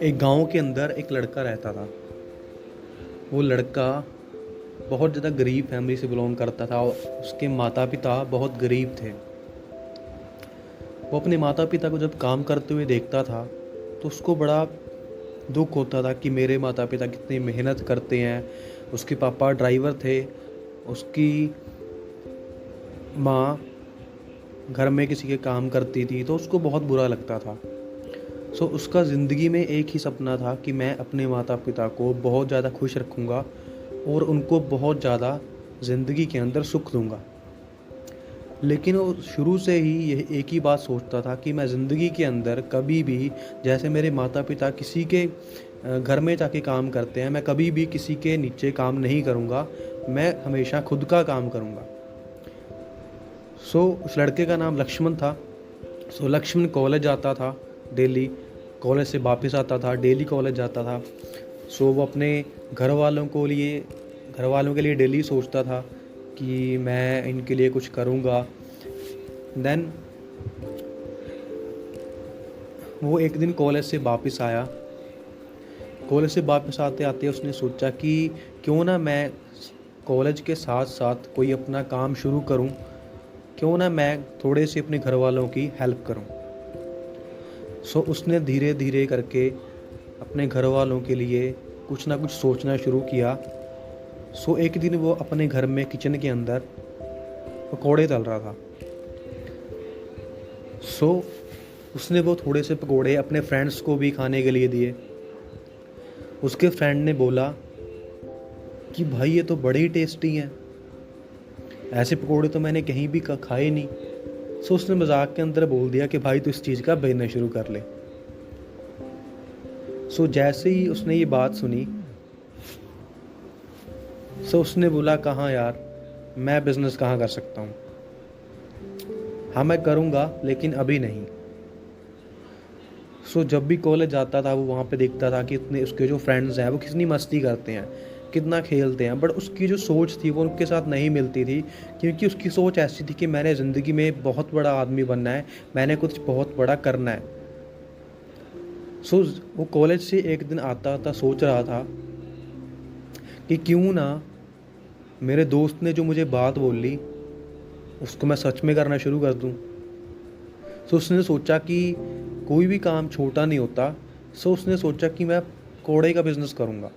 एक गांव के अंदर एक लड़का रहता था। वो लड़का बहुत ज़्यादा गरीब फैमिली से बिलोंग करता था और उसके माता पिता बहुत गरीब थे। वो अपने माता पिता को जब काम करते हुए देखता था तो उसको बड़ा दुख होता था कि मेरे माता पिता कितनी मेहनत करते हैं। उसके पापा ड्राइवर थे, उसकी माँ घर में किसी के काम करती थी, तो उसको बहुत बुरा लगता था। उसका ज़िंदगी में एक ही सपना था कि मैं अपने माता पिता को बहुत ज़्यादा खुश रखूँगा और उनको बहुत ज़्यादा ज़िंदगी के अंदर सुख दूँगा। लेकिन वो शुरू से ही यह एक ही बात सोचता था कि मैं ज़िंदगी के अंदर कभी भी, जैसे मेरे माता पिता किसी के घर में जाके काम करते हैं, मैं कभी भी किसी के नीचे काम नहीं करूँगा। मैं हमेशा खुद का काम करूँगा। उस लड़के का नाम लक्ष्मण था। लक्ष्मण कॉलेज जाता था डेली, कॉलेज से वापस आता था, डेली कॉलेज जाता था। वो अपने घर वालों को लिए घर वालों के लिए डेली सोचता था कि मैं इनके लिए कुछ करूँगा। देन वो एक दिन कॉलेज से वापस आया। कॉलेज से वापस आते आते उसने सोचा कि क्यों ना मैं कॉलेज के साथ साथ कोई अपना काम शुरू करूं, क्यों ना मैं थोड़े से अपने घर वालों की हेल्प करूं। उसने धीरे धीरे करके अपने घर वालों के लिए कुछ ना कुछ सोचना शुरू किया। एक दिन वो अपने घर में किचन के अंदर पकोड़े तल रहा था। सो उसने वो थोड़े से पकोड़े अपने फ्रेंड्स को भी खाने के लिए दिए। उसके फ्रेंड ने बोला कि भाई ये तो बड़े ही टेस्टी हैं, ऐसे पकोड़े तो मैंने कहीं भी खाए नहीं। उसने मजाक के अंदर बोल दिया कि भाई तू इस चीज़ का बिजनेस शुरू कर ले। जैसे ही उसने ये बात सुनी, उसने बोला कहाँ यार, मैं बिज़नेस कहाँ कर सकता हूँ। हाँ मैं करूँगा लेकिन अभी नहीं। जब भी कॉलेज जाता था वो वहाँ पे देखता था कि इतने उसके जो फ्रेंड्स हैं वो कितनी मस्ती करते हैं, कितना खेलते हैं, बट उसकी जो सोच थी वो उनके साथ नहीं मिलती थी। क्योंकि उसकी सोच ऐसी थी कि मैंने ज़िंदगी में बहुत बड़ा आदमी बनना है, मैंने कुछ बहुत बड़ा करना है। वो कॉलेज से एक दिन आता आता सोच रहा था कि क्यों ना मेरे दोस्त ने जो मुझे बात बोली उसको मैं सच में करना शुरू कर दूँ। उसने सोचा कि कोई भी काम छोटा नहीं होता। उसने सोचा कि मैं कोड़े का बिज़नेस करूँगा।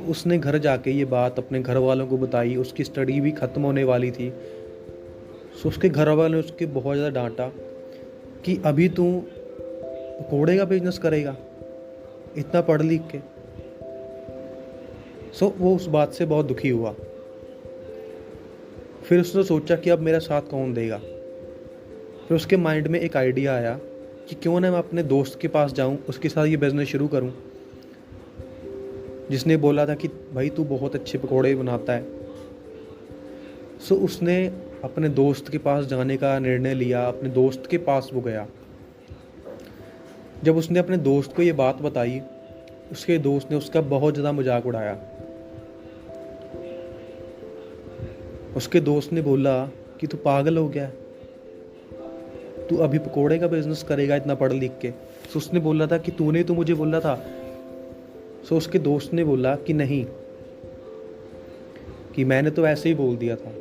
उसने घर जाके ये बात अपने घर वालों को बताई। उसकी स्टडी भी ख़त्म होने वाली थी। उसके घर वालों ने उसके बहुत ज़्यादा डांटा कि अभी तू कोड़े का बिज़नेस करेगा इतना पढ़ लिख के। वो उस बात से बहुत दुखी हुआ। फिर उसने सोचा कि अब मेरा साथ कौन देगा। फिर उसके माइंड में एक आइडिया आया कि क्यों ना मैं अपने दोस्त के पास जाऊं, उसके साथ ये बिज़नेस शुरू करूं, जिसने बोला था कि भाई तू बहुत अच्छे पकोड़े बनाता है। उसने अपने दोस्त के पास जाने का निर्णय लिया। अपने दोस्त के पास वो गया। जब उसने अपने दोस्त को ये बात बताई, उसके दोस्त ने उसका बहुत ज़्यादा मजाक उड़ाया। उसके दोस्त ने बोला कि तू पागल हो गया, तू अभी पकोड़े का बिज़नेस करेगा इतना पढ़ लिख के। उसने बोला था कि तूने तो मुझे बोला था। उसके दोस्त ने बोला कि नहीं, कि मैंने तो ऐसे ही बोल दिया था।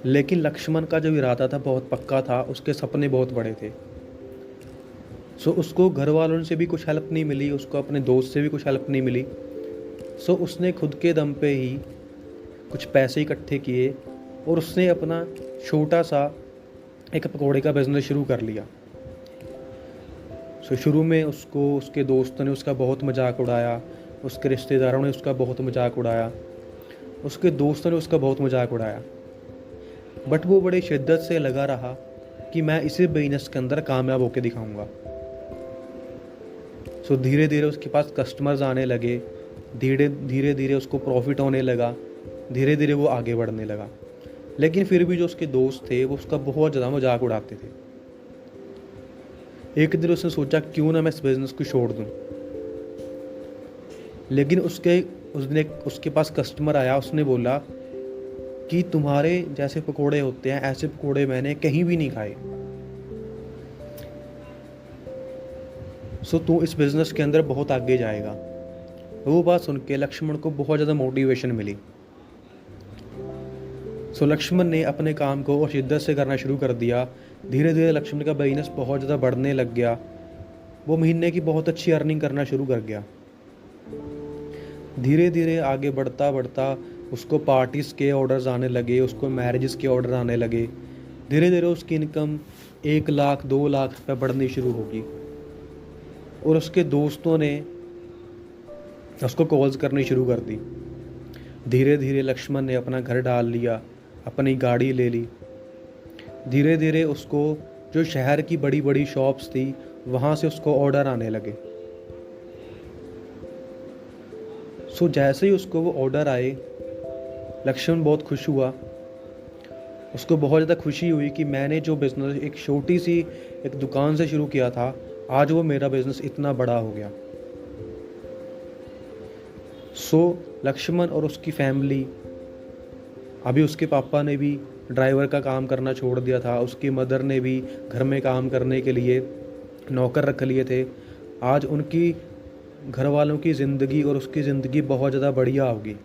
लेकिन लक्ष्मण का जो इरादा था बहुत पक्का था, उसके सपने बहुत बड़े थे। उसको घर वालों से भी कुछ हेल्प नहीं मिली, उसको अपने दोस्त से भी कुछ हेल्प नहीं मिली। उसने खुद के दम पे ही कुछ पैसे इकट्ठे किए और उसने अपना छोटा सा एक पकोड़े का बिज़नेस शुरू कर लिया। शुरू में उसको उसके दोस्तों ने उसका बहुत मजाक उड़ाया, उसके रिश्तेदारों ने उसका बहुत मजाक उड़ाया, उसके दोस्तों ने उसका बहुत मजाक उड़ाया, बट वो बड़े शिद्दत से लगा रहा कि मैं इसी बिजनेस के अंदर कामयाब होकर दिखाऊंगा। धीरे धीरे उसके पास कस्टमर्स आने लगे, धीरे धीरे धीरे उसको प्रॉफिट होने लगा, धीरे धीरे वो आगे बढ़ने लगा। लेकिन फिर भी जो उसके दोस्त थे वो उसका बहुत ज़्यादा मजाक उड़ाते थे। एक दिन उसने सोचा क्यों ना मैं इस बिज़नेस को छोड़ दूं। लेकिन उस दिन एक उसके पास कस्टमर आया। उसने बोला कि तुम्हारे जैसे पकोड़े होते हैं, ऐसे पकोड़े मैंने कहीं भी नहीं खाए। सो तू इस बिज़नेस के अंदर बहुत आगे जाएगा। वो बात सुन के लक्ष्मण को बहुत ज़्यादा मोटिवेशन मिली। सो लक्ष्मण ने अपने काम को और शिद्दत से करना शुरू कर दिया। धीरे धीरे लक्ष्मण का बिजनेस बहुत ज़्यादा बढ़ने लग गया। वो महीने की बहुत अच्छी अर्निंग करना शुरू कर गया। धीरे धीरे आगे बढ़ता बढ़ता उसको पार्टीज़ के ऑर्डर्स आने लगे, उसको मैरिजेस के ऑर्डर आने लगे। धीरे धीरे उसकी इनकम 1 लाख 2 लाख रुपये बढ़नी शुरू होगी। और उसके दोस्तों ने उसको कॉल्स करनी शुरू कर दी। धीरे धीरे लक्ष्मण ने अपना घर डाल लिया, अपनी गाड़ी ले ली। धीरे धीरे उसको जो शहर की बड़ी बड़ी शॉप्स थी वहाँ से उसको ऑर्डर आने लगे। सो जैसे ही उसको वो ऑर्डर आए, लक्ष्मण बहुत खुश हुआ। उसको बहुत ज़्यादा खुशी हुई कि मैंने जो बिज़नेस एक छोटी सी एक दुकान से शुरू किया था, आज वो मेरा बिज़नेस इतना बड़ा हो गया। सो लक्ष्मण और उसकी फैमिली, अभी उसके पापा ने भी ड्राइवर का काम करना छोड़ दिया था, उसकी मदर ने भी घर में काम करने के लिए नौकर रख लिए थे। आज उनकी घर वालों की ज़िंदगी और उसकी ज़िंदगी बहुत ज़्यादा बढ़िया होगी।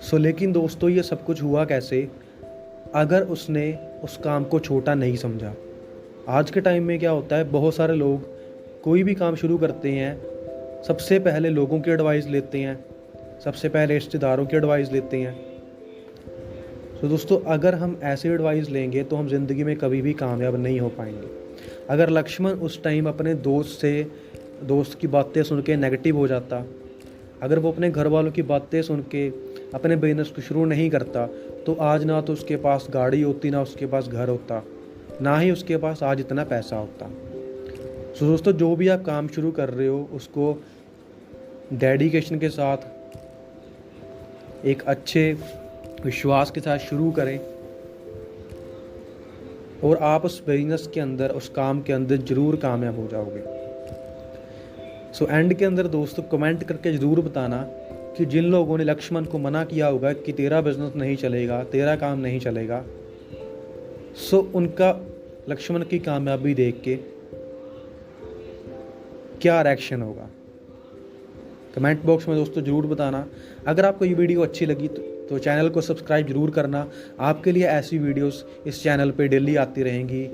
सो लेकिन दोस्तों, ये सब कुछ हुआ कैसे? अगर उसने उस काम को छोटा नहीं समझा। आज के टाइम में क्या होता है, बहुत सारे लोग कोई भी काम शुरू करते हैं, सबसे पहले लोगों की एडवाइस लेते हैं, सबसे पहले रिश्तेदारों की एडवाइस लेते हैं। तो दोस्तों, अगर हम ऐसे एडवाइस लेंगे तो हम ज़िंदगी में कभी भी कामयाब नहीं हो पाएंगे। अगर लक्ष्मण उस टाइम अपने दोस्त की बातें सुन के नेगेटिव हो जाता, अगर वो अपने घर वालों की बातें सुन के अपने बिजनेस को शुरू नहीं करता, तो आज ना तो उसके पास गाड़ी होती, ना उसके पास घर होता, ना ही उसके पास आज इतना पैसा होता। सो दोस्तों, जो भी आप काम शुरू कर रहे हो उसको डेडिकेशन के साथ, एक अच्छे विश्वास के साथ शुरू करें और आप उस बिजनेस के अंदर, उस काम के अंदर ज़रूर कामयाब हो जाओगे। सो एंड के अंदर दोस्तों कमेंट करके ज़रूर बताना कि जिन लोगों ने लक्ष्मण को मना किया होगा कि तेरा बिजनेस नहीं चलेगा, तेरा काम नहीं चलेगा, सो उनका लक्ष्मण की कामयाबी देख के क्या रिएक्शन होगा, कमेंट बॉक्स में दोस्तों ज़रूर बताना। अगर आपको ये वीडियो अच्छी लगी तो चैनल को सब्सक्राइब ज़रूर करना। आपके लिए ऐसी वीडियोस इस चैनल पे डेली आती रहेंगी।